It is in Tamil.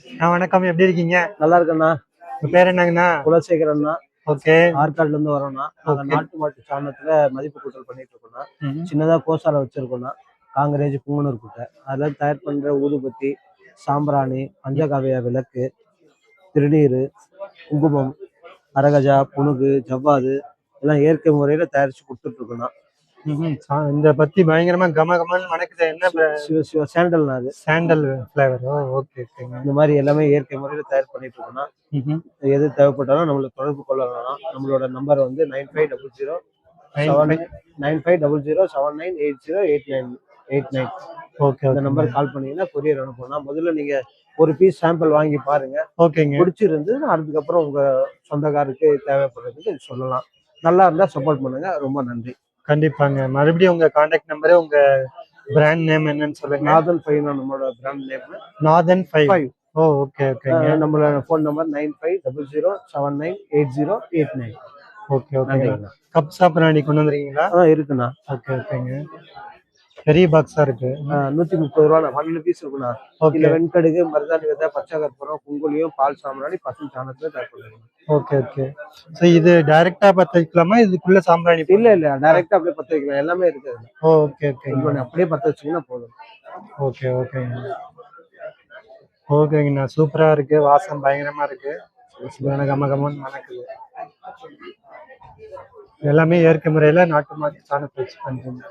வணக்கம், எப்படி இருக்கீங்க? நல்லா இருக்கேண்ணா. உங்க பேர் என்னங்கண்ணா? குலசேகரண்ணா. ஓகே. ஆற்காடுல இருந்து வரோம்ண்ணா. நாங்க நாட்டு மாட்டு சாணத்துல மதிப்பு கூட்டல் பண்ணிட்டு இருக்கோம்ண்ணா. சின்னதா கோசாலை வச்சிருக்கோம்ண்ணா. காங்கிரேஜ் பூங்கனூர் குட்டை. அதில் தயார் பண்ற ஊதுபத்தி, சாம்பிராணி, பஞ்சகாவிய விளக்கு, திருநீர், குங்குமம், அரகஜா, புனுகு, ஜவ்வாது எல்லாம் இயற்கை முறையில தயாரிச்சு கொடுத்துட்டு இருக்கோம்ண்ணா. இந்த பத்தி பயங்கரமா கமகமன்னு மணக்குது. என்ன சாண்டல்ண்ணா? அது சாண்டல் ஃபிளேவர். ஓகே. இந்த மாதிரி எல்லாமே இயற்கை முறையில தயார் பண்ணிட்டு இருக்கோம்னா, எது தேவைப்பட்டாலும் நம்மளை தொடர்பு கொள்ளலாம். நம்மளோட நம்பர் வந்து 9500798089. ஓகே. இந்த நம்பர் கால் பண்ணீங்கன்னா கொரியர் அனுப்பணும். முதல்ல நீங்க ஒரு பீஸ் சாம்பிள் வாங்கி பாருங்க. ஓகேங்க. பிடிச்சிருந்து அதுக்கப்புறம் உங்க சொந்தக்காருக்கு தேவைப்படுறதுக்கு சொல்லலாம். நல்லா இருந்தா சப்போர்ட் பண்ணுங்க. ரொம்ப நன்றி. கண்டிப்பாங்க. மறுபடியும் உங்க கான்டாக்ட் நம்பரு, உங்க பிராண்ட் நேம் என்னன்னு சொல்லுங்க. நாதன் 5 நம்மளோட பிராண்ட் நேம். நாதன் 5. ஓகே. நம்மளோட ஃபோன் நம்பர் 9500798089. ஓகே. கப் சாம்பிராணி கொண்டு வந்துருக்கீங்களா? இருக்குண்ணா. ஓகேங்க. பெரிய பாக்ஸா இருக்கு. 130 ரூபா. 12 பீஸ் இருக்குண்ணா. இதுல வெண்கடுகு, மருதாணி விதை, பச்சை கற்பூரம், குங்குலியம், பால் சாம்பிராணி, பசு சாணத்துல தயார் பண்ணுங்க. ஓகே. சோ இது டைரக்டா பத்த வைக்கலாமா? இதுக்குள்ள சாம்பிராணி? இல்ல டைரக்டா அப்படியே பத்த வைக்கலாம். எல்லாமே இருக்கு. ஓகே. அப்படியே பத்த வச்சீங்கன்னா போதும். ஓகேங்கண்ணா. சூப்பரா இருக்கு. வாசம் பயங்கரமா இருக்கு. கமகமன்னு மணக்குது. எல்லாமே இயற்கை முறையில நாட்டு மாட்டு சாணத்தை வச்சு பண்றீங்க.